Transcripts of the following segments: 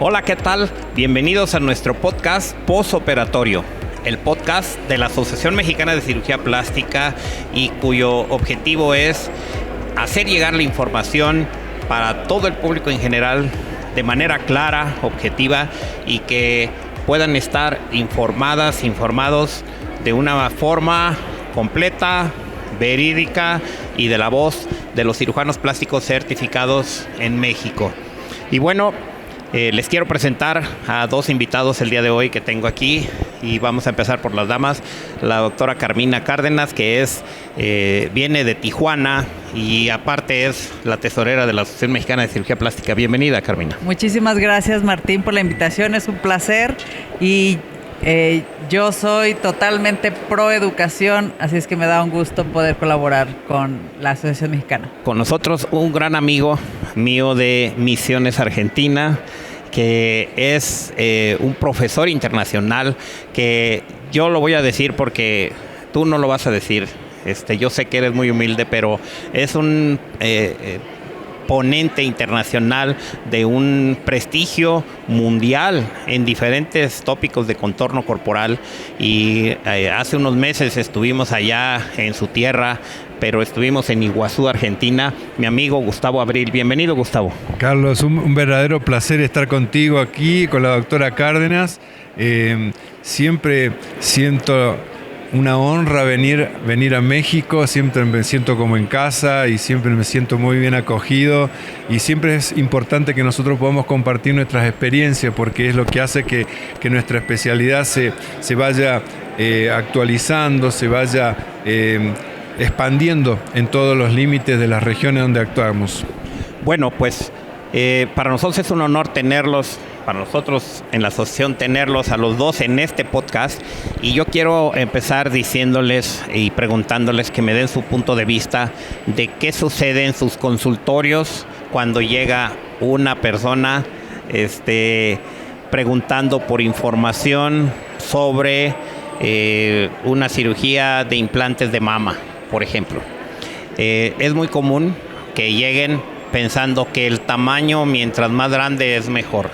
Hola, ¿qué tal? Bienvenidos a nuestro podcast postoperatorio, el podcast de la Asociación Mexicana de Cirugía Plástica y cuyo objetivo es hacer llegar la información para todo el público en general de manera clara, objetiva y que puedan estar informados de una forma completa, verídica y de la voz de los cirujanos plásticos certificados en México. Y bueno, les quiero presentar a dos invitados el día de hoy que tengo aquí y vamos a empezar por las damas. La doctora Carmina Cárdenas, que viene de Tijuana y aparte es la tesorera de la Asociación Mexicana de Cirugía Plástica. Bienvenida, Carmina. Muchísimas gracias, Martín, por la invitación. Es un placer y yo soy totalmente pro educación, así es que me da un gusto poder colaborar con la Asociación Mexicana. Con nosotros un gran amigo mío de Misiones Argentina, que es un profesor internacional, que yo lo voy a decir porque tú no lo vas a decir. Yo sé que eres muy humilde, pero es un ponente internacional de un prestigio mundial en diferentes tópicos de contorno corporal y hace unos meses estuvimos allá en su tierra, pero estuvimos en Iguazú, Argentina. Mi amigo Gustavo Abril. Bienvenido, Gustavo. Carlos, un verdadero placer estar contigo aquí, con la doctora Cárdenas. Siempre siento una honra venir a México, siempre me siento como en casa y siempre me siento muy bien acogido y siempre es importante que nosotros podamos compartir nuestras experiencias porque es lo que hace que nuestra especialidad se vaya actualizando, se vaya expandiendo en todos los límites de las regiones donde actuamos. Bueno, pues para nosotros es un honor tenerlos, para nosotros en la asociación tenerlos a los dos en este podcast y yo quiero empezar diciéndoles y preguntándoles que me den su punto de vista de qué sucede en sus consultorios cuando llega una persona preguntando por información sobre una cirugía de implantes de mama, por ejemplo. Es muy común que lleguen pensando que el tamaño mientras más grande es mejor.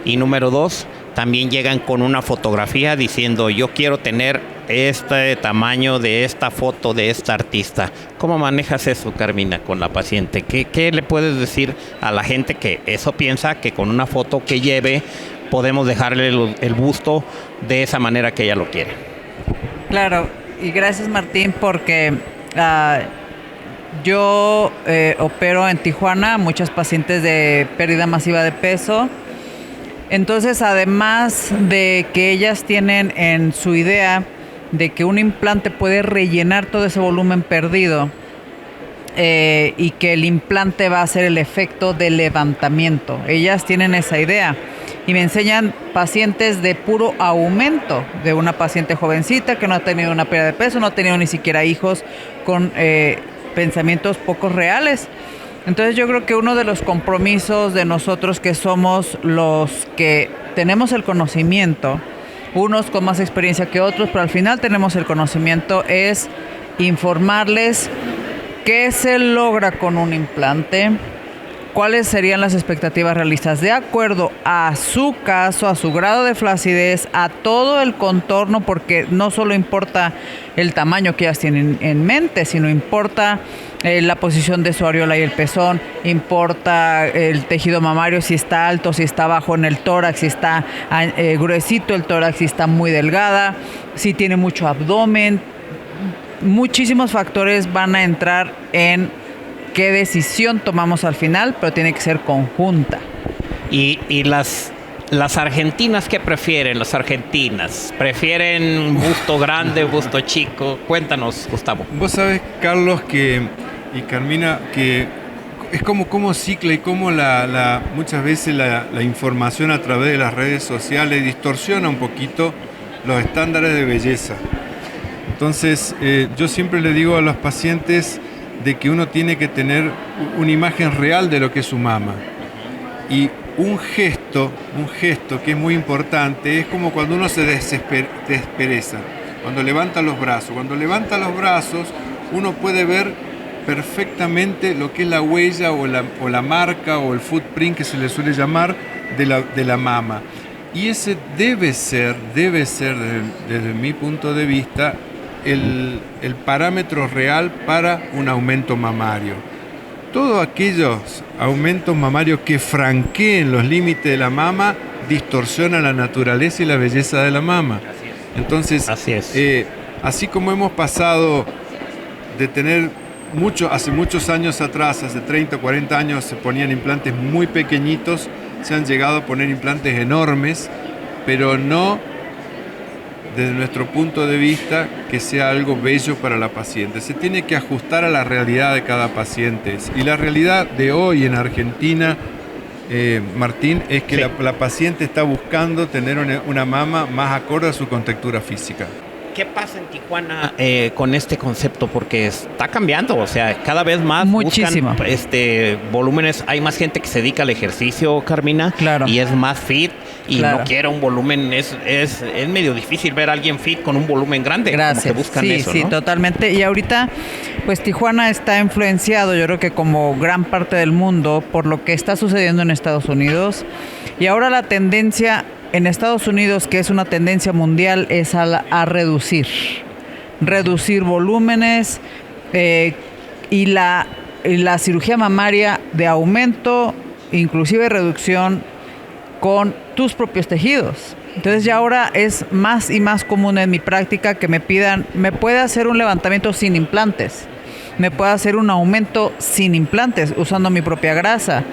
Y número dos, también llegan con una fotografía diciendo yo quiero tener este tamaño de esta foto de esta artista. ¿Cómo manejas eso, Carmina, con la paciente? ¿Qué le puedes decir a la gente que eso piensa que con una foto que lleve podemos dejarle el busto de esa manera que ella lo quiere? Claro, y gracias, Martín, porque yo opero en Tijuana muchas pacientes de pérdida masiva de peso. Entonces, además de que ellas tienen en su idea de que un implante puede rellenar todo ese volumen perdido y que el implante va a hacer el efecto de levantamiento, ellas tienen esa idea y me enseñan pacientes de puro aumento, de una paciente jovencita que no ha tenido una pérdida de peso, no ha tenido ni siquiera hijos, con pensamientos poco reales. Entonces yo creo que uno de los compromisos de nosotros que somos los que tenemos el conocimiento, unos con más experiencia que otros, pero al final tenemos el conocimiento, es informarles qué se logra con un implante, cuáles serían las expectativas realistas de acuerdo a su caso, a su grado de flacidez, a todo el contorno, porque no solo importa el tamaño que ellas tienen en mente, sino importa la posición de su areola y el pezón, importa el tejido mamario, si está alto, si está bajo en el tórax, si está gruesito el tórax, si está muy delgada, si tiene mucho abdomen. Muchísimos factores van a entrar en qué decisión tomamos al final, pero tiene que ser conjunta. Y las argentinas, ¿qué prefieren? Las argentinas, ¿prefieren busto grande, busto chico? Cuéntanos, Gustavo. Vos sabés, Carlos, y Carmina, que es como cicla y como muchas veces la información a través de las redes sociales distorsiona un poquito los estándares de belleza. Entonces, yo siempre le digo a los pacientes de que uno tiene que tener una imagen real de lo que es su mama. Y un gesto que es muy importante es como cuando uno se despereza, cuando levanta los brazos. Cuando levanta los brazos, uno puede ver perfectamente lo que es la huella o la marca o el footprint que se le suele llamar de la mama. Y ese debe ser desde mi punto de vista, el parámetro real para un aumento mamario. Todos aquellos aumentos mamarios que franqueen los límites de la mama distorsionan la naturaleza y la belleza de la mama. Entonces, así como hemos pasado de tener hace muchos años atrás, hace 30 o 40 años se ponían implantes muy pequeñitos, se han llegado a poner implantes enormes, pero no desde nuestro punto de vista que sea algo bello para la paciente. Se tiene que ajustar a la realidad de cada paciente. Y la realidad de hoy en Argentina, Martín, es que la paciente está buscando tener una mama más acorde a su contextura física. ¿Qué pasa en Tijuana con este concepto? Porque está cambiando, o sea, cada vez más muchísimo buscan volúmenes. Hay más gente que se dedica al ejercicio, Carmina, claro, y es más fit y claro, no quiere un volumen. Es medio difícil ver a alguien fit con un volumen grande. Gracias. Como que buscan eso, sí, ¿no? Totalmente. Y ahorita, pues Tijuana está influenciado, yo creo que como gran parte del mundo, por lo que está sucediendo en Estados Unidos. Y ahora la tendencia en Estados Unidos, que es una tendencia mundial, es a reducir volúmenes y la cirugía mamaria de aumento, inclusive reducción con tus propios tejidos. Entonces ya ahora es más y más común en mi práctica que me pidan, me puede hacer un levantamiento sin implantes, me puede hacer un aumento sin implantes usando mi propia grasa.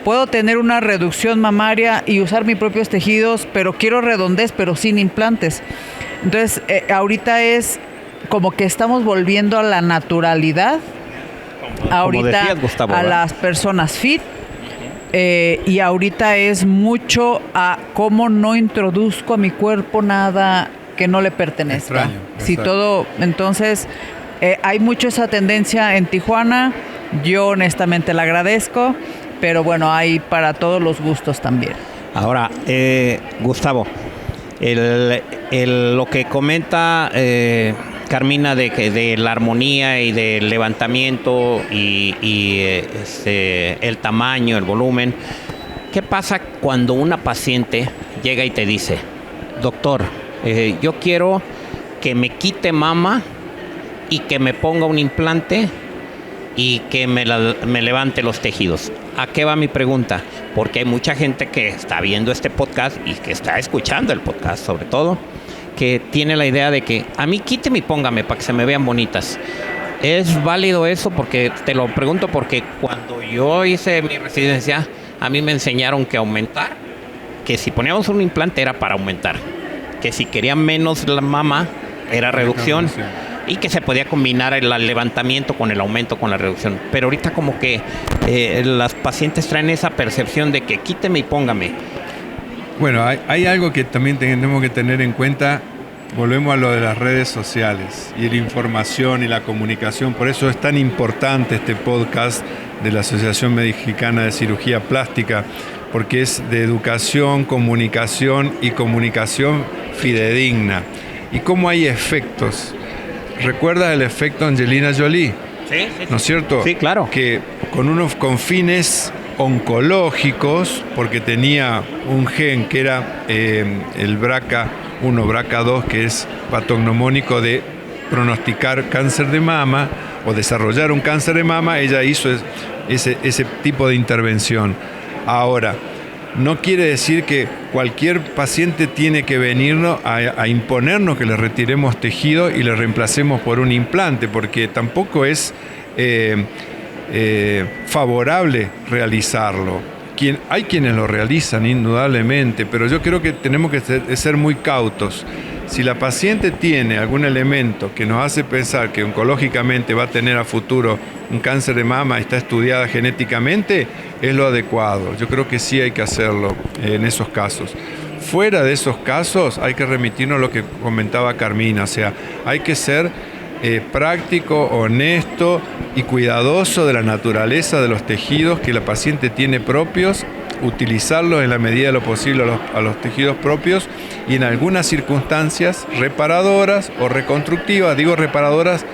Puedo tener una reducción mamaria y usar mis propios tejidos, pero quiero redondez, pero sin implantes. Entonces, ahorita es como que estamos volviendo a la naturalidad. Ahorita decías, Gustavo, a ¿verdad? las personas fit. Y ahorita es mucho a cómo no introduzco a mi cuerpo nada que no le pertenezca. Extraño, Si exacto. todo, entonces, hay mucho esa tendencia en Tijuana. Yo honestamente la agradezco. Pero bueno, hay para todos los gustos también. Ahora, Gustavo, lo que comenta Carmina de la armonía y del levantamiento y el tamaño, el volumen, ¿qué pasa cuando una paciente llega y te dice, doctor, yo quiero que me quite mama y que me ponga un implante y que me levante los tejidos? ¿A qué va mi pregunta? Porque hay mucha gente que está viendo este podcast y que está escuchando el podcast, sobre todo, que tiene la idea de que a mí quíteme y póngame para que se me vean bonitas. ¿Es válido eso? Porque te lo pregunto porque cuando yo hice mi residencia, a mí me enseñaron que aumentar, que si poníamos un implante era para aumentar, que si querían menos la mama era reducción. Y que se podía combinar el levantamiento con el aumento, con la reducción. Pero ahorita como que las pacientes traen esa percepción de que quíteme y póngame. Bueno, hay algo que también tenemos que tener en cuenta. Volvemos a lo de las redes sociales y la información y la comunicación. Por eso es tan importante este podcast de la Asociación Mexicana de Cirugía Plástica, porque es de educación, comunicación y comunicación fidedigna. Y cómo hay efectos. ¿Recuerdas el efecto Angelina Jolie? Sí. ¿No es cierto? Sí, claro. Que con fines oncológicos, porque tenía un gen que era el BRCA1, BRCA2, que es patognomónico de pronosticar cáncer de mama o desarrollar un cáncer de mama, ella hizo ese tipo de intervención. Ahora, no quiere decir que cualquier paciente tiene que venirnos a imponernos que le retiremos tejido y le reemplacemos por un implante, porque tampoco es favorable realizarlo. Hay quienes lo realizan indudablemente, pero yo creo que tenemos que ser muy cautos. Si la paciente tiene algún elemento que nos hace pensar que oncológicamente va a tener a futuro un cáncer de mama y está estudiada genéticamente, es lo adecuado. Yo creo que sí hay que hacerlo en esos casos. Fuera de esos casos hay que remitirnos a lo que comentaba Carmina, o sea, hay que ser práctico, honesto y cuidadoso de la naturaleza de los tejidos que la paciente tiene propios, utilizarlos en la medida de lo posible a los tejidos propios y en algunas circunstancias reparadoras o reconstructivas. Digo reparadoras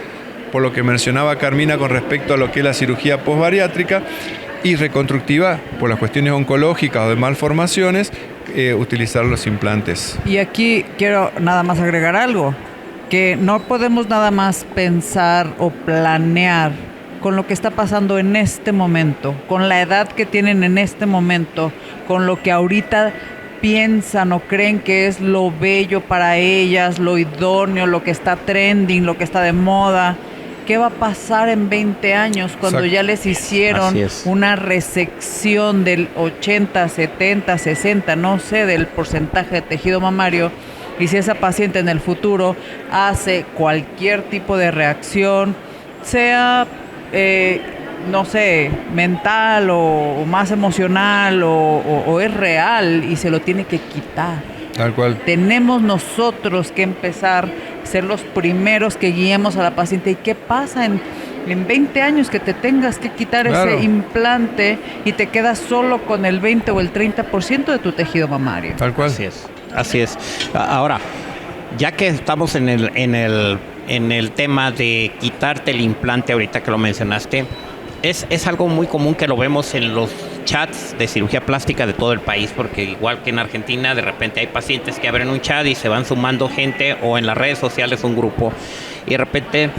por lo que mencionaba Carmina con respecto a lo que es la cirugía posbariátrica, y reconstructiva, por las cuestiones oncológicas o de malformaciones, utilizar los implantes. Y aquí quiero nada más agregar algo, que no podemos nada más pensar o planear con lo que está pasando en este momento, con la edad que tienen en este momento, con lo que ahorita piensan o creen que es lo bello para ellas, lo idóneo, lo que está trending, lo que está de moda. ¿Qué va a pasar en 20 años cuando Exacto. ya les hicieron una resección del 80, 70, 60, no sé, del porcentaje de tejido mamario? Y si esa paciente en el futuro hace cualquier tipo de reacción, sea, no sé, mental o más emocional o es real y se lo tiene que quitar. Tal cual. Tenemos nosotros que empezar a ser los primeros que guiemos a la paciente. ¿Y qué pasa en 20 años que te tengas que quitar ese implante y te quedas solo con el 20 o el 30% de tu tejido mamario? Tal cual. Así es. Ahora, ya que estamos en el tema de quitarte el implante, ahorita que lo mencionaste, es algo muy común que lo vemos en los chats de cirugía plástica de todo el país, porque igual que en Argentina, de repente hay pacientes que abren un chat y se van sumando gente, o en las redes sociales un grupo, y de repente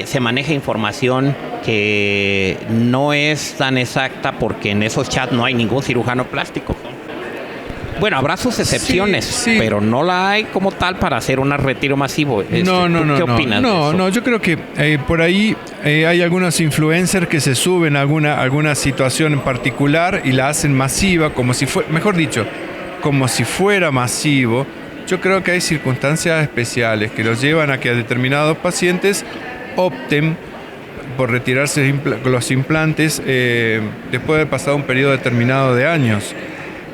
se maneja información que no es tan exacta, porque en esos chats no hay ningún cirujano plástico. Bueno, habrá sus excepciones, sí. pero no la hay como tal para hacer un retiro masivo. ¿Qué opinas de eso? No, yo creo que por ahí hay algunos influencers que se suben a alguna situación en particular y la hacen masiva, como si fuera, mejor dicho, como si fuera masivo. Yo creo que hay circunstancias especiales que los llevan a que a determinados pacientes opten por retirarse los implantes después de pasado un periodo determinado de años.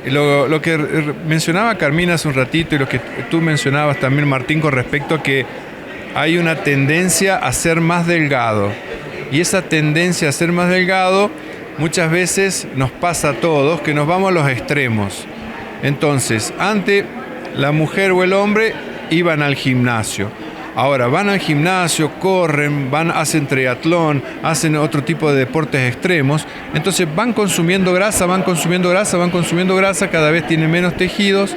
Lo que mencionaba Carmina hace un ratito y lo que tú mencionabas también, Martín, con respecto a que hay una tendencia a ser más delgado. Y esa tendencia a ser más delgado muchas veces nos pasa a todos, que nos vamos a los extremos. Entonces, antes la mujer o el hombre iban al gimnasio. Ahora van al gimnasio, corren, hacen triatlón, hacen otro tipo de deportes extremos. Entonces van consumiendo grasa, cada vez tienen menos tejidos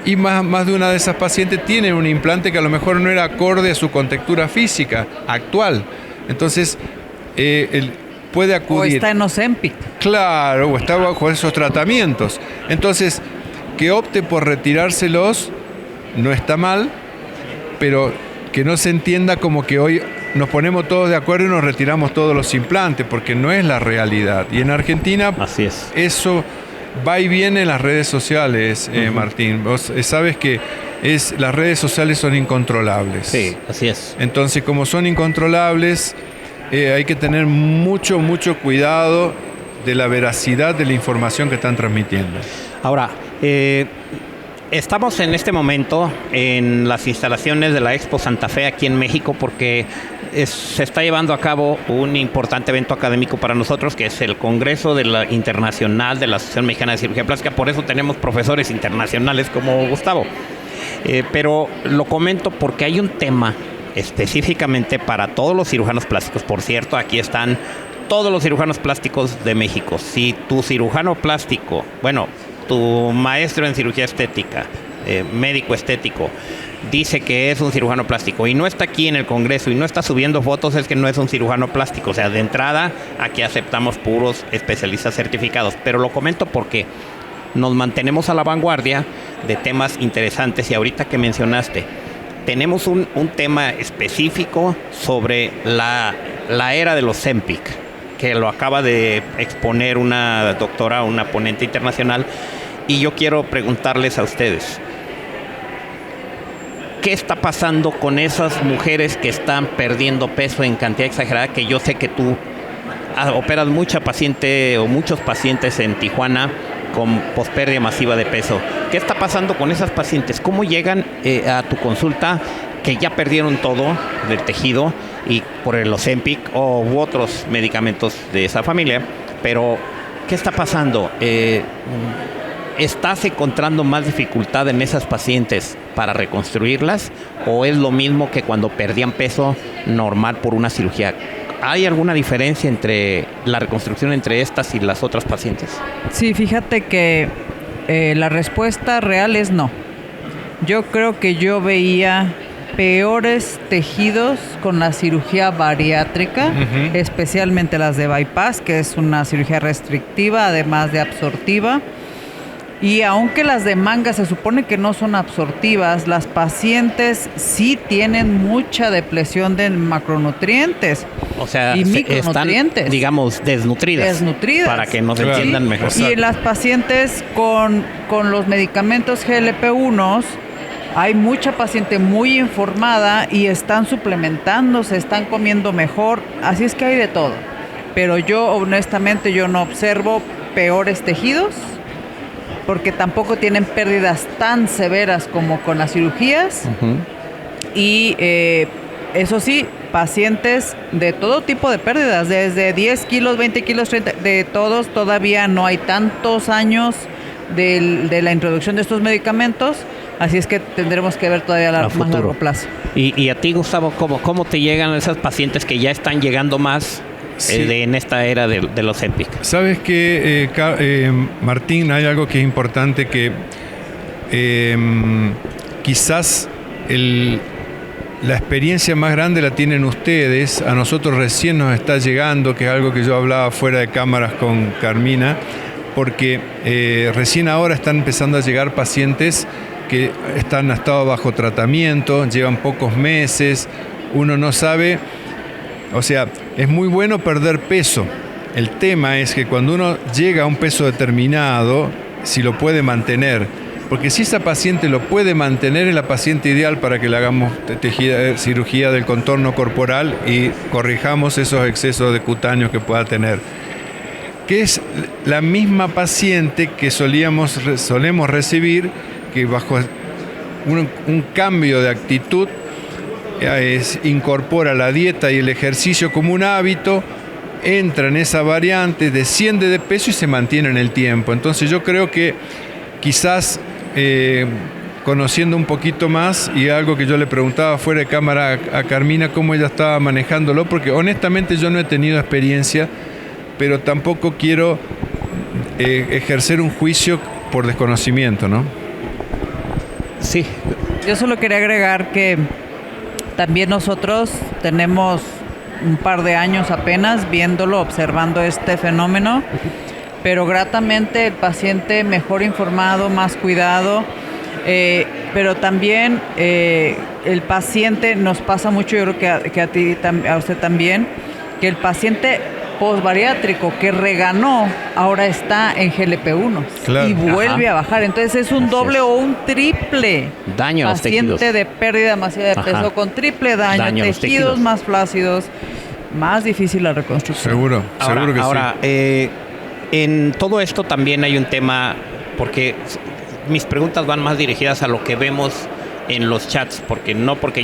y más de una de esas pacientes tienen un implante que a lo mejor no era acorde a su contextura física actual. Entonces puede acudir. O está en Ozempic. Claro, o está bajo esos tratamientos. Entonces, que opte por retirárselos no está mal, pero que no se entienda como que hoy nos ponemos todos de acuerdo y nos retiramos todos los implantes, porque no es la realidad. Y en Argentina, así es. Eso va y viene en las redes sociales, Martín. Vos sabes que las redes sociales son incontrolables. Sí, así es. Entonces, como son incontrolables, hay que tener mucho cuidado de la veracidad de la información que están transmitiendo. Ahora, estamos en este momento en las instalaciones de la Expo Santa Fe aquí en México, porque se está llevando a cabo un importante evento académico para nosotros, que es el Congreso Internacional de la Asociación Mexicana de Cirugía Plástica. Por eso tenemos profesores internacionales como Gustavo. Pero lo comento porque hay un tema específicamente para todos los cirujanos plásticos. Por cierto, aquí están todos los cirujanos plásticos de México. Si tu cirujano plástico, tu maestro en cirugía estética, médico estético, dice que es un cirujano plástico y no está aquí en el Congreso y no está subiendo fotos, es que no es un cirujano plástico. O sea, de entrada, aquí aceptamos puros especialistas certificados. Pero lo comento porque nos mantenemos a la vanguardia de temas interesantes. Y ahorita que mencionaste, tenemos un tema específico sobre la era de los Ozempic, que lo acaba de exponer una doctora, una ponente internacional, y yo quiero preguntarles a ustedes, ¿qué está pasando con esas mujeres que están perdiendo peso en cantidad exagerada? Que yo sé que tú operas muchos pacientes en Tijuana con pospérdida masiva de peso. ¿Qué está pasando con esas pacientes? ¿Cómo llegan a tu consulta que ya perdieron todo del tejido y por el Ozempic u otros medicamentos de esa familia? Pero, ¿qué está pasando? ¿Estás encontrando más dificultad en esas pacientes para reconstruirlas? ¿O es lo mismo que cuando perdían peso normal por una cirugía? ¿Hay alguna diferencia entre la reconstrucción entre estas y las otras pacientes? Sí, fíjate que la respuesta real es no. Yo creo que yo veía peores tejidos con la cirugía bariátrica, especialmente las de bypass, que es una cirugía restrictiva, además de absortiva. Y aunque las de manga se supone que no son absortivas, las pacientes sí tienen mucha depresión de macronutrientes, o sea, y micronutrientes. Están, digamos, desnutridas. Para que nos entiendan mejor. Y en las pacientes con los medicamentos GLP-1, hay mucha paciente muy informada y están suplementándose, están comiendo mejor, así es que hay de todo. Pero yo, honestamente, yo no observo peores tejidos, porque tampoco tienen pérdidas tan severas como con las cirugías. Y eso sí, pacientes de todo tipo de pérdidas, desde 10 kilos, 20 kilos, 30, de todos. Todavía no hay tantos años de la introducción de estos medicamentos, así es que tendremos que ver todavía a más largo plazo. Y a ti, Gustavo, ¿cómo te llegan esas pacientes que ya están llegando más? Sí. En esta era de los EPIC. Sabes que, Martín, hay algo que es importante, que quizás la experiencia más grande la tienen ustedes. A nosotros recién nos está llegando, que es algo que yo hablaba fuera de cámaras con Carmina, porque recién ahora están empezando a llegar pacientes que han estado bajo tratamiento, llevan pocos meses, uno no sabe. O sea, es muy bueno perder peso. El tema es que cuando uno llega a un peso determinado, si lo puede mantener. Porque si esa paciente lo puede mantener, es la paciente ideal para que le hagamos cirugía del contorno corporal y corrijamos esos excesos de cutáneos que pueda tener. Que es la misma paciente que solemos recibir, que bajo un cambio de actitud incorpora la dieta y el ejercicio como un hábito, entra en esa variante, desciende de peso y se mantiene en el tiempo. Entonces yo creo que quizás conociendo un poquito más, y algo que yo le preguntaba fuera de cámara a Carmina, cómo ella estaba manejándolo, porque honestamente yo no he tenido experiencia, pero tampoco quiero ejercer un juicio por desconocimiento, ¿no? Sí. Yo solo quería agregar que también nosotros tenemos un par de años apenas viéndolo, observando este fenómeno, pero gratamente el paciente mejor informado, más cuidado, pero también el paciente, nos pasa mucho, yo creo que a usted también, que el paciente posbariátrico que reganó ahora está en GLP-1 y vuelve a bajar. Entonces es un doble o un triple daño a los tejidos. Paciente de pérdida masiva de peso con triple daño, tejidos más flácidos, más difícil la reconstrucción. Seguro que ahora, sí. En todo esto también hay un tema, porque mis preguntas van más dirigidas a lo que vemos en los chats, porque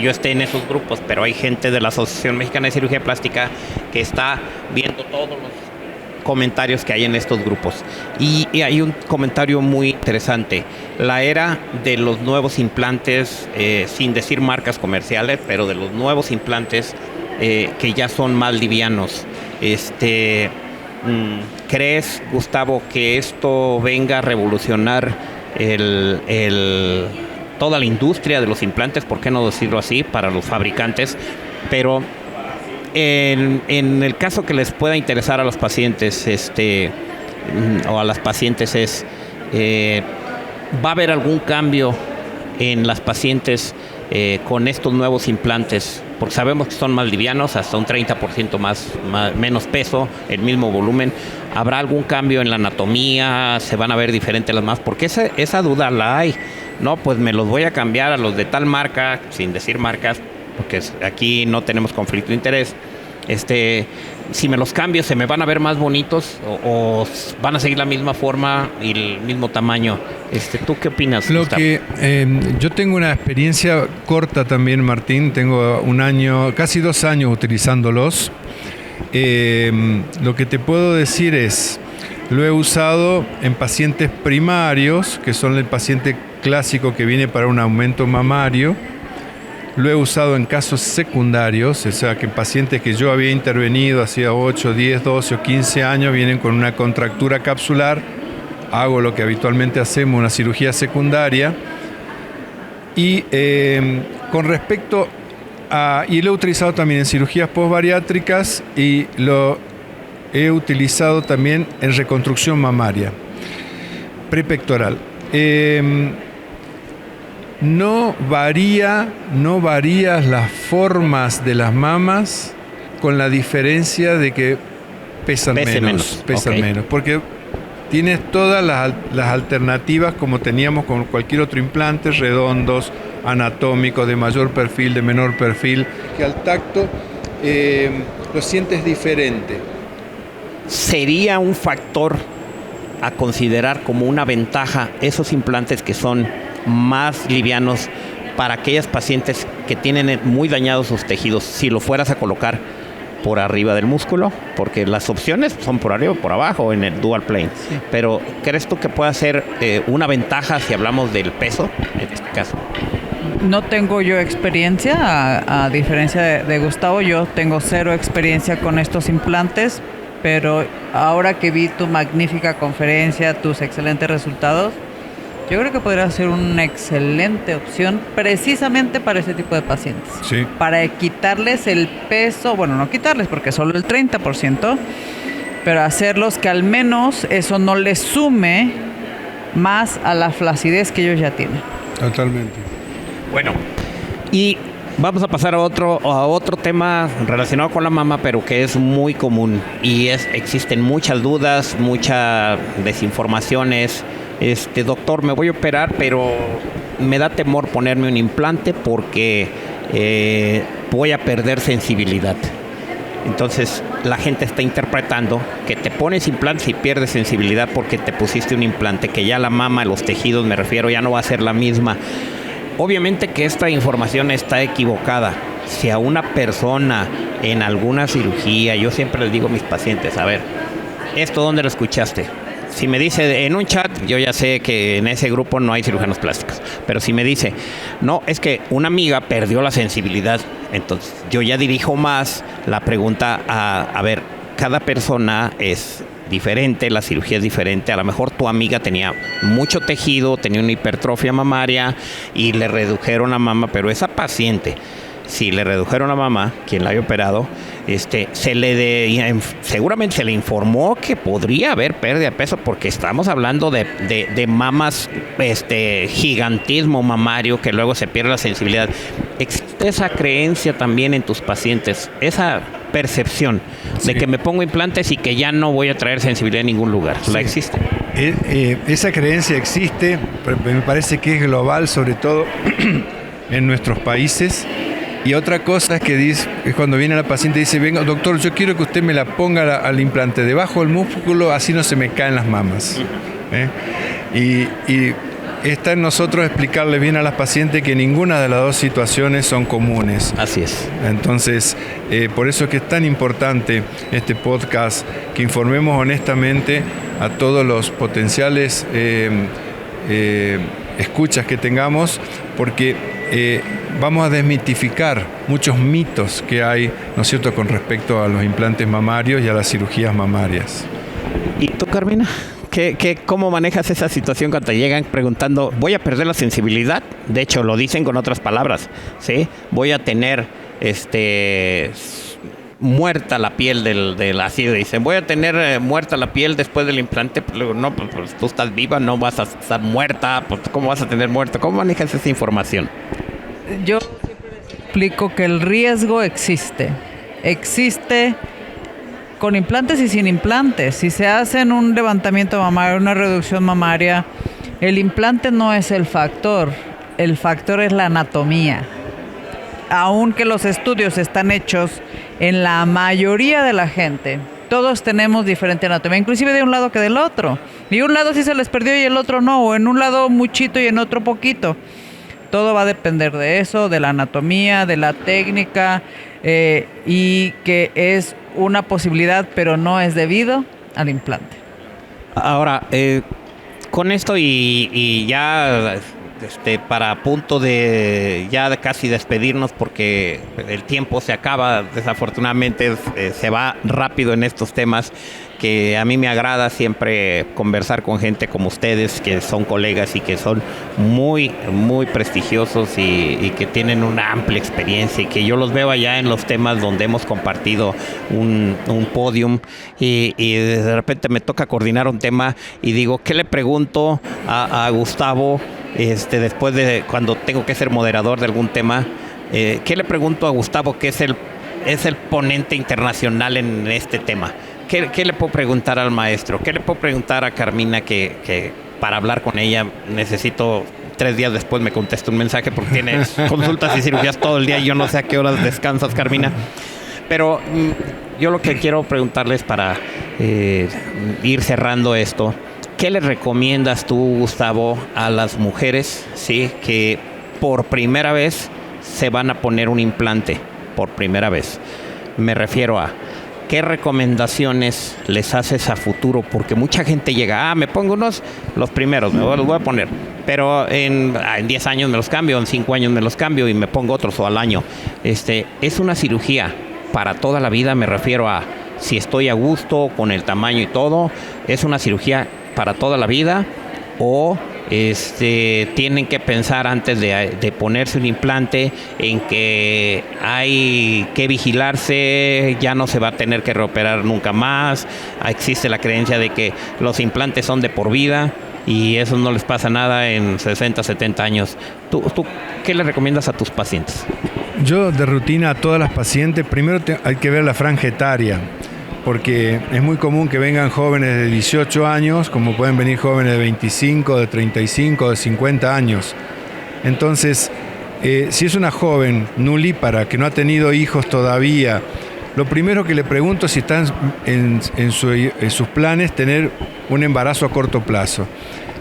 yo esté en esos grupos, pero hay gente de la Asociación Mexicana de Cirugía Plástica que está viendo todos los comentarios que hay en estos grupos. Y hay un comentario muy interesante. La era de los nuevos implantes, sin decir marcas comerciales, pero de los nuevos implantes que ya son más livianos. ¿Crees, Gustavo, que esto venga a revolucionar toda la industria de los implantes, por qué no decirlo así, para los fabricantes? Pero en el caso que les pueda interesar a los pacientes o a las pacientes es, ¿va a haber algún cambio en las pacientes con estos nuevos implantes? Porque sabemos que son más livianos, hasta un 30% menos peso, el mismo volumen. ¿Habrá algún cambio en la anatomía? ¿Se van a ver diferentes las más? Porque esa duda la hay. No, pues me los voy a cambiar a los de tal marca, sin decir marcas, porque aquí no tenemos conflicto de interés. Si me los cambio, ¿se me van a ver más bonitos o van a seguir la misma forma y el mismo tamaño? ¿Tú qué opinas? Yo tengo una experiencia corta también, Martín. Tengo casi 2 años utilizándolos. Lo que te puedo decir es, lo he usado en pacientes primarios, que son el paciente clásico que viene para un aumento mamario, lo he usado en casos secundarios, o sea que pacientes que yo había intervenido hacía 8, 10, 12 o 15 años vienen con una contractura capsular, hago lo que habitualmente hacemos, una cirugía secundaria. Y con respecto a, y lo he utilizado también en cirugías postbariátricas y lo he utilizado también en reconstrucción mamaria prepectoral. No varías las formas de las mamas con la diferencia de que pesan menos. Porque tienes todas las alternativas como teníamos con cualquier otro implante, redondos, anatómicos, de mayor perfil, de menor perfil, que al tacto lo sientes diferente. ¿Sería un factor a considerar como una ventaja esos implantes que son más livianos para aquellas pacientes que tienen muy dañados sus tejidos si lo fueras a colocar por arriba del músculo? Porque las opciones son por arriba o por abajo en el dual plane. Sí. Pero ¿crees tú que pueda ser una ventaja si hablamos del peso en este caso? No tengo yo experiencia, a diferencia de Gustavo, yo tengo 0 experiencia con estos implantes, pero ahora que vi tu magnífica conferencia, tus excelentes resultados, yo creo que podría ser una excelente opción precisamente para ese tipo de pacientes. Sí. Para quitarles el peso, bueno, no quitarles porque solo el 30%, pero hacerlos que al menos eso no les sume más a la flacidez que ellos ya tienen. Totalmente. Bueno, y vamos a pasar a otro tema relacionado con la mama, pero que es muy común y existen muchas dudas, muchas desinformaciones. Doctor, me voy a operar, pero me da temor ponerme un implante porque voy a perder sensibilidad. Entonces la gente está interpretando que te pones implantes y pierdes sensibilidad porque te pusiste un implante, que ya la mama, los tejidos, me refiero, ya no va a ser la misma. Obviamente que esta información está equivocada. Si a una persona en alguna cirugía, yo siempre les digo a mis pacientes, a ver, ¿esto dónde lo escuchaste? Si me dice en un chat, yo ya sé que en ese grupo no hay cirujanos plásticos. Pero si me dice, no, es que una amiga perdió la sensibilidad, entonces yo ya dirijo más la pregunta a ver, cada persona es diferente, la cirugía es diferente. A lo mejor tu amiga tenía mucho tejido, tenía una hipertrofia mamaria y le redujeron la mama, pero esa paciente, si le redujeron la mama, quien la había operado, seguramente se le informó que podría haber pérdida de peso, porque estamos hablando de mamas, gigantismo mamario, que luego se pierde la sensibilidad. ¿Existe esa creencia también en tus pacientes? Esa percepción de que me pongo implantes y que ya no voy a traer sensibilidad en ningún lugar. ¿La existe? Esa creencia existe, pero me parece que es global, sobre todo en nuestros países. Y otra cosa es cuando viene la paciente y dice, venga doctor, yo quiero que usted me la ponga al implante debajo del músculo, así no se me caen las mamas. Y está en nosotros explicarle bien a las pacientes que ninguna de las dos situaciones son comunes. Así es. Entonces, por eso es que es tan importante este podcast, que informemos honestamente a todos los potenciales escuchas que tengamos, porque vamos a desmitificar muchos mitos que hay, ¿no es cierto?, con respecto a los implantes mamarios y a las cirugías mamarias. ¿Y tú, Carmina? ¿Cómo manejas esa situación cuando te llegan preguntando, voy a perder la sensibilidad? De hecho, lo dicen con otras palabras, ¿sí? Voy a tener muerta la piel del ácido. Dicen, voy a tener muerta la piel después del implante. Pues luego, no, pues tú estás viva, no vas a estar muerta. Pues, ¿cómo vas a tener muerta? ¿Cómo manejas esa información? Yo siempre les explico que el riesgo existe. Existe con implantes y sin implantes. Si se hacen un levantamiento mamario, una reducción mamaria, el implante no es el factor es la anatomía. Aunque los estudios están hechos en la mayoría de la gente, todos tenemos diferente anatomía, inclusive de un lado que del otro. Y un lado sí se les perdió y el otro no, o en un lado muchito y en otro poquito. Todo va a depender de eso, de la anatomía, de la técnica, y que es una posibilidad, pero no es debido al implante. Ahora, con esto y ya para punto de ya casi despedirnos porque el tiempo se acaba, desafortunadamente se va rápido en estos temas, que a mí me agrada siempre conversar con gente como ustedes, que son colegas y que son muy, muy prestigiosos y que tienen una amplia experiencia y que yo los veo allá en los temas donde hemos compartido un podium y de repente me toca coordinar un tema y digo, ¿qué le pregunto a Gustavo después de cuando tengo que ser moderador de algún tema? ¿Qué le pregunto a Gustavo, que es el ponente internacional en este tema? ¿Qué le puedo preguntar al maestro? ¿Qué le puedo preguntar a Carmina que para hablar con ella necesito 3 días después me contesta un mensaje porque tiene consultas y cirugías todo el día y yo no sé a qué horas descansas, Carmina? Pero yo lo que quiero preguntarles para ir cerrando esto, ¿qué le recomiendas tú, Gustavo, a las mujeres, sí, que por primera vez se van a poner un implante? Por primera vez. Me refiero a ¿qué recomendaciones les haces a futuro? Porque mucha gente llega, me pongo los primeros, los voy a poner, pero en 10 años me los cambio, en 5 años me los cambio y me pongo otros o al año. Es una cirugía para toda la vida, me refiero a si estoy a gusto con el tamaño y todo, es una cirugía para toda la vida o tienen que pensar antes de ponerse un implante en que hay que vigilarse, ya no se va a tener que reoperar nunca más, existe la creencia de que los implantes son de por vida y eso no les pasa nada en 60, 70 años. ¿Tú qué le recomiendas a tus pacientes? Yo de rutina a todas las pacientes, primero hay que ver la franja etaria, porque es muy común que vengan jóvenes de 18 años, como pueden venir jóvenes de 25, de 35, de 50 años. Entonces, si es una joven nulípara que no ha tenido hijos todavía, lo primero que le pregunto es si está en sus planes tener un embarazo a corto plazo.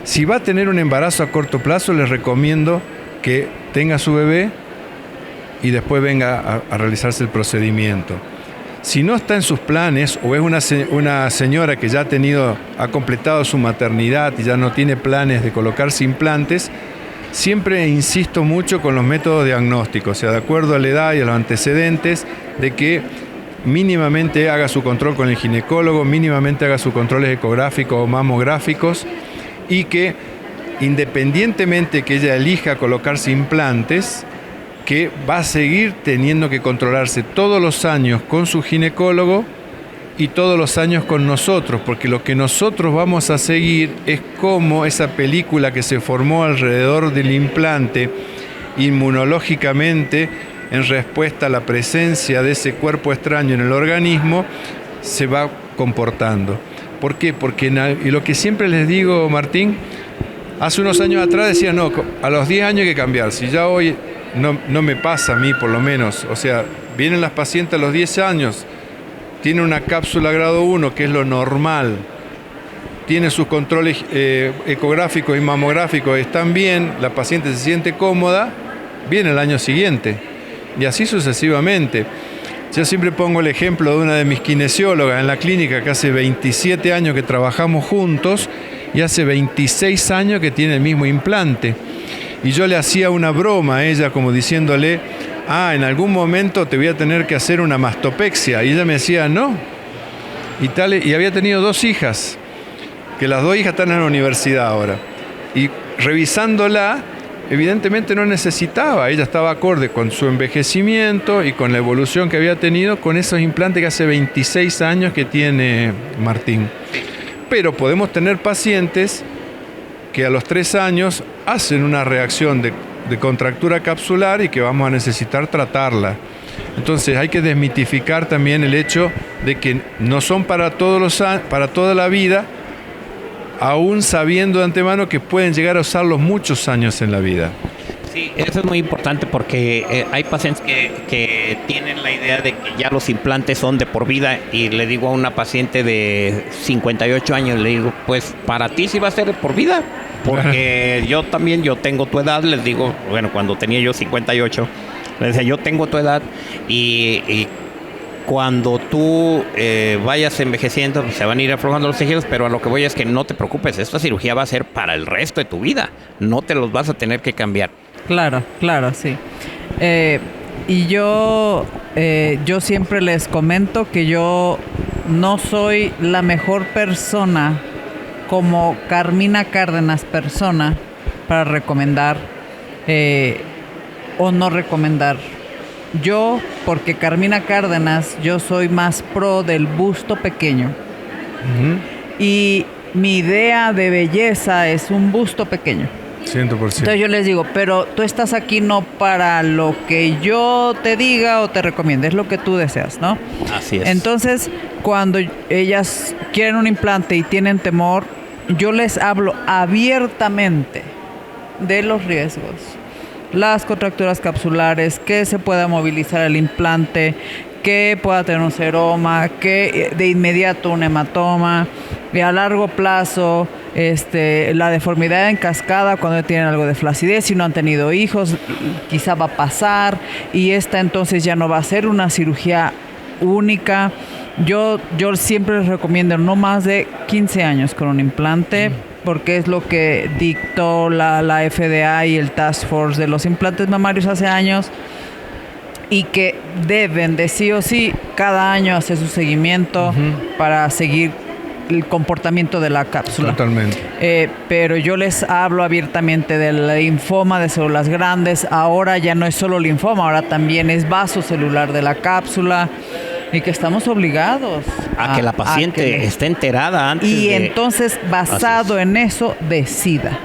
Si va a tener un embarazo a corto plazo, les recomiendo que tenga su bebé y después venga a realizarse el procedimiento. Si no está en sus planes o es una señora que ya ha completado su maternidad y ya no tiene planes de colocarse implantes, siempre insisto mucho con los métodos diagnósticos, o sea, de acuerdo a la edad y a los antecedentes, de que mínimamente haga su control con el ginecólogo, mínimamente haga sus controles ecográficos o mamográficos y que independientemente que ella elija colocarse implantes, que va a seguir teniendo que controlarse todos los años con su ginecólogo y todos los años con nosotros, porque lo que nosotros vamos a seguir es cómo esa película que se formó alrededor del implante inmunológicamente en respuesta a la presencia de ese cuerpo extraño en el organismo se va comportando. ¿Por qué? Porque y lo que siempre les digo, Martín, hace unos años atrás decía, no, a los 10 años hay que cambiar, si ya hoy no me pasa a mí por lo menos, o sea, vienen las pacientes a los 10 años, tiene una cápsula grado 1 que es lo normal, tiene sus controles ecográficos y mamográficos, están bien, la paciente se siente cómoda, viene el año siguiente y así sucesivamente. Yo siempre pongo el ejemplo de una de mis kinesiólogas en la clínica que hace 27 años que trabajamos juntos y hace 26 años que tiene el mismo implante. Y yo le hacía una broma a ella como diciéndole, en algún momento te voy a tener que hacer una mastopexia. Y ella me decía, no. Y había tenido 2 hijas, que las 2 hijas están en la universidad ahora. Y revisándola, evidentemente no necesitaba. Ella estaba acorde con su envejecimiento y con la evolución que había tenido con esos implantes que hace 26 años que tiene Martín. Pero podemos tener pacientes que a los 3 años hacen una reacción de contractura capsular y que vamos a necesitar tratarla. Entonces hay que desmitificar también el hecho de que no son para toda la vida, aún sabiendo de antemano que pueden llegar a usarlos muchos años en la vida. Sí, eso es muy importante porque hay pacientes que tienen la idea de que ya los implantes son de por vida y le digo a una paciente de 58 años, le digo, pues para ti sí va a ser de por vida, porque yo tengo tu edad, les digo, bueno, cuando tenía yo 58, les decía, yo tengo tu edad y cuando tú vayas envejeciendo, pues, se van a ir aflojando los tejidos, pero a lo que voy es que no te preocupes, esta cirugía va a ser para el resto de tu vida, no te los vas a tener que cambiar. Claro, sí. Y yo siempre les comento que yo no soy la mejor persona como Carmina Cárdenas persona para recomendar o no recomendar. Yo, porque Carmina Cárdenas, yo soy más pro del busto pequeño. Uh-huh. Y mi idea de belleza es un busto pequeño. 100%. Entonces yo les digo, pero tú estás aquí no para lo que yo te diga o te recomiende, es lo que tú deseas, ¿no? Así es. Entonces, cuando ellas quieren un implante y tienen temor, yo les hablo abiertamente de los riesgos. Las contracturas capsulares, que se pueda movilizar el implante, que pueda tener un seroma, que de inmediato un hematoma, y a largo plazo la deformidad en cascada cuando tienen algo de flacidez, si no han tenido hijos, quizá va a pasar, y esta entonces ya no va a ser una cirugía única. Yo siempre les recomiendo no más de 15 años con un implante, porque es lo que dictó la FDA y el Task Force de los implantes mamarios hace años, y que deben de sí o sí cada año hacer su seguimiento para seguir el comportamiento de la cápsula. Totalmente. Pero yo les hablo abiertamente del linfoma de células grandes. Ahora ya no es solo linfoma, ahora también es vaso celular de la cápsula, y que estamos obligados a que la paciente esté enterada antes y entonces, basado en eso, decida.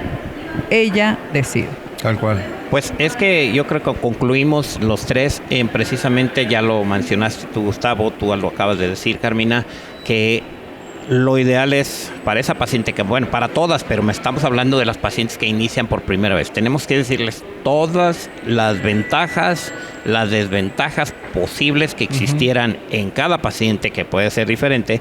Ella decide. Tal cual. Pues es que yo creo que concluimos los tres en precisamente, ya lo mencionaste tú, Gustavo, tú lo acabas de decir, Carmina, que lo ideal es para esa paciente, que bueno, para todas, pero estamos hablando de las pacientes que inician por primera vez. Tenemos que decirles todas las ventajas, las desventajas posibles que existieran en cada paciente, que puede ser diferente,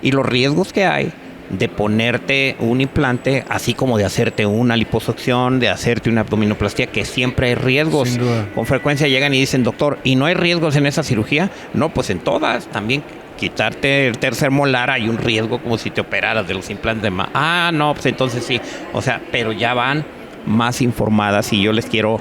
y los riesgos que hay de ponerte un implante, así como de hacerte una liposucción, de hacerte una abdominoplastia, que siempre hay riesgos. Sin duda. Con frecuencia llegan y dicen, doctor, ¿y no hay riesgos en esa cirugía? No, pues en todas. También quitarte el tercer molar hay un riesgo como si te operaras de los implantes de mama. Ah, no, pues entonces sí. O sea, pero ya van más informadas, y yo les quiero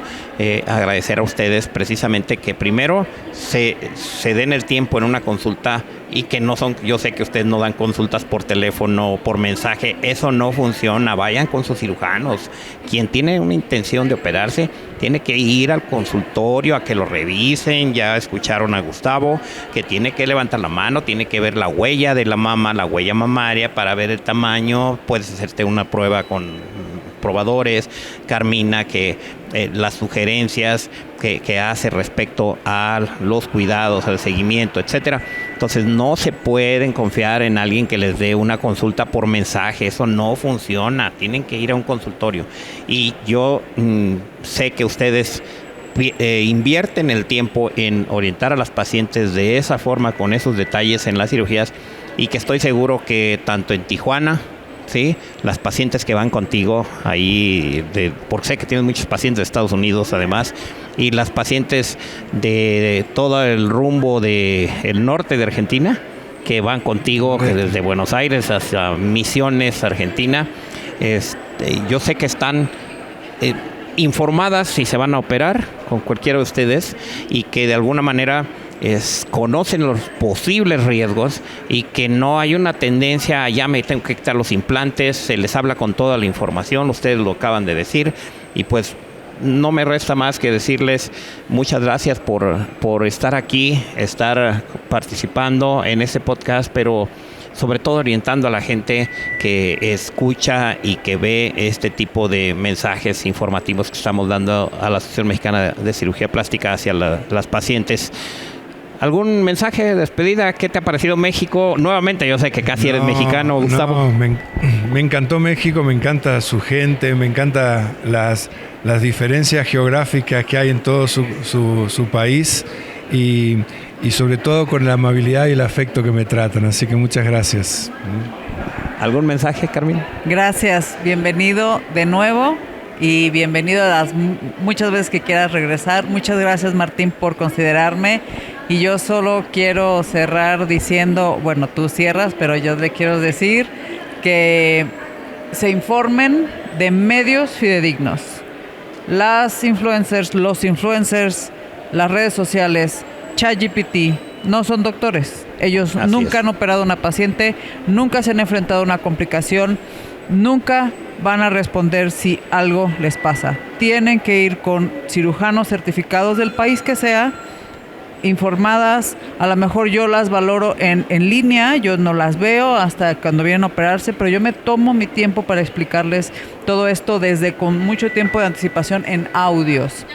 agradecer a ustedes precisamente que primero se den el tiempo en una consulta, y que no son, yo sé que ustedes no dan consultas por teléfono o por mensaje, eso no funciona. Vayan con sus cirujanos. Quien tiene una intención de operarse tiene que ir al consultorio a que lo revisen. Ya escucharon a Gustavo, que tiene que levantar la mano, tiene que ver la huella de la mama, la huella mamaria, para ver el tamaño. Puedes hacerte una prueba con probadores. Carmina, que las sugerencias que hace respecto a los cuidados, al seguimiento, etcétera. Entonces no se pueden confiar en alguien que les dé una consulta por mensaje, eso no funciona, tienen que ir a un consultorio. Y yo sé que ustedes invierten el tiempo en orientar a las pacientes de esa forma, con esos detalles en las cirugías, y que estoy seguro que tanto en Tijuana, ¿sí?, las pacientes que van contigo ahí, porque sé que tienes muchos pacientes de Estados Unidos además, y las pacientes de todo el rumbo del norte de Argentina, que van contigo, que desde Buenos Aires hasta Misiones, Argentina, yo sé que están informadas si se van a operar con cualquiera de ustedes, y que de alguna manera conocen los posibles riesgos, y que no hay una tendencia a ya me tengo que quitar los implantes. Se les habla con toda la información, ustedes lo acaban de decir, y pues no me resta más que decirles muchas gracias por estar aquí, estar participando en este podcast, pero sobre todo orientando a la gente que escucha y que ve este tipo de mensajes informativos que estamos dando a la Asociación Mexicana de Cirugía Plástica hacia las pacientes. ¿Algún mensaje de despedida? ¿Qué te ha parecido México? Nuevamente, yo sé que casi eres mexicano, Gustavo. No, me encantó México, me encanta su gente, me encanta las diferencias geográficas que hay en todo su país, y sobre todo con la amabilidad y el afecto que me tratan. Así que muchas gracias. ¿Algún mensaje, Carmina? Gracias, bienvenido de nuevo. Y bienvenido a las muchas veces que quieras regresar. Muchas gracias, Martín, por considerarme. Y yo solo quiero cerrar diciendo, bueno, tú cierras, pero yo le quiero decir que se informen de medios fidedignos. Las influencers, los influencers, las redes sociales, ChatGPT, no son doctores. Ellos nunca han operado a una paciente, nunca se han enfrentado a una complicación, nunca van a responder si algo les pasa. Tienen que ir con cirujanos certificados del país que sea, informadas. A lo mejor yo las valoro en línea, yo no las veo hasta cuando vienen a operarse, pero yo me tomo mi tiempo para explicarles todo esto desde con mucho tiempo de anticipación en audios,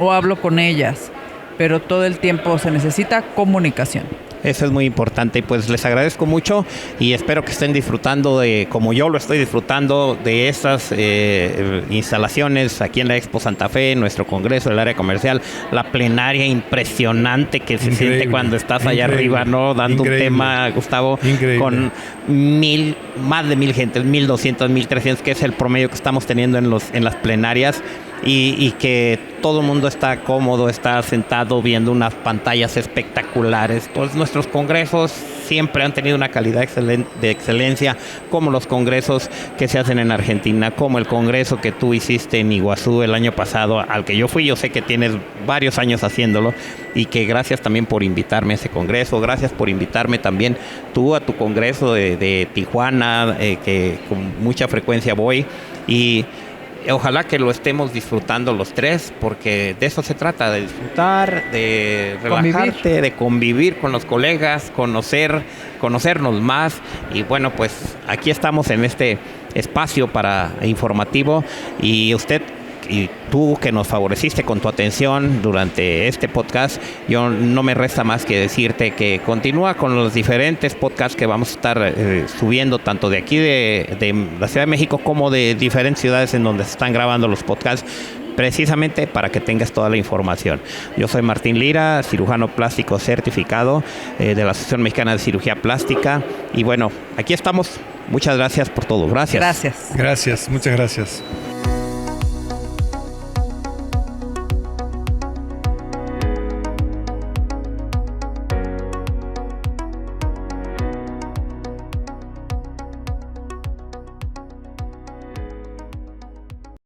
o hablo con ellas, pero todo el tiempo se necesita comunicación. Eso es muy importante y pues les agradezco mucho y espero que estén disfrutando como yo lo estoy disfrutando de estas instalaciones aquí en la Expo Santa Fe, nuestro congreso del área comercial, la plenaria impresionante que se siente cuando estás allá arriba, ¿no? Dando un tema, Gustavo, con más de 1,000 gentes, 1,200, 1,300, que es el promedio que estamos teniendo en las plenarias. Y que todo el mundo está cómodo, está sentado viendo unas pantallas espectaculares. Todos nuestros congresos siempre han tenido una calidad de excelencia, como los congresos que se hacen en Argentina, como el congreso que tú hiciste en Iguazú el año pasado, al que yo fui. Yo sé que tienes varios años haciéndolo y que gracias también por invitarme a ese congreso. Gracias por invitarme también tú a tu congreso de Tijuana, que con mucha frecuencia voy. Y ojalá que lo estemos disfrutando los tres, porque de eso se trata, de disfrutar, de relajarte, de convivir con los colegas, conocernos más. Y bueno, pues aquí estamos en este espacio informativo, y usted y tú que nos favoreciste con tu atención durante este podcast, yo no me resta más que decirte que continúa con los diferentes podcasts que vamos a estar subiendo, tanto de aquí de la Ciudad de México como de diferentes ciudades en donde se están grabando los podcasts, precisamente para que tengas toda la información. Yo soy Martín Lira, cirujano plástico certificado de la Asociación Mexicana de Cirugía Plástica, y bueno, aquí estamos. Muchas gracias por todo. Gracias. Gracias. Gracias, muchas gracias.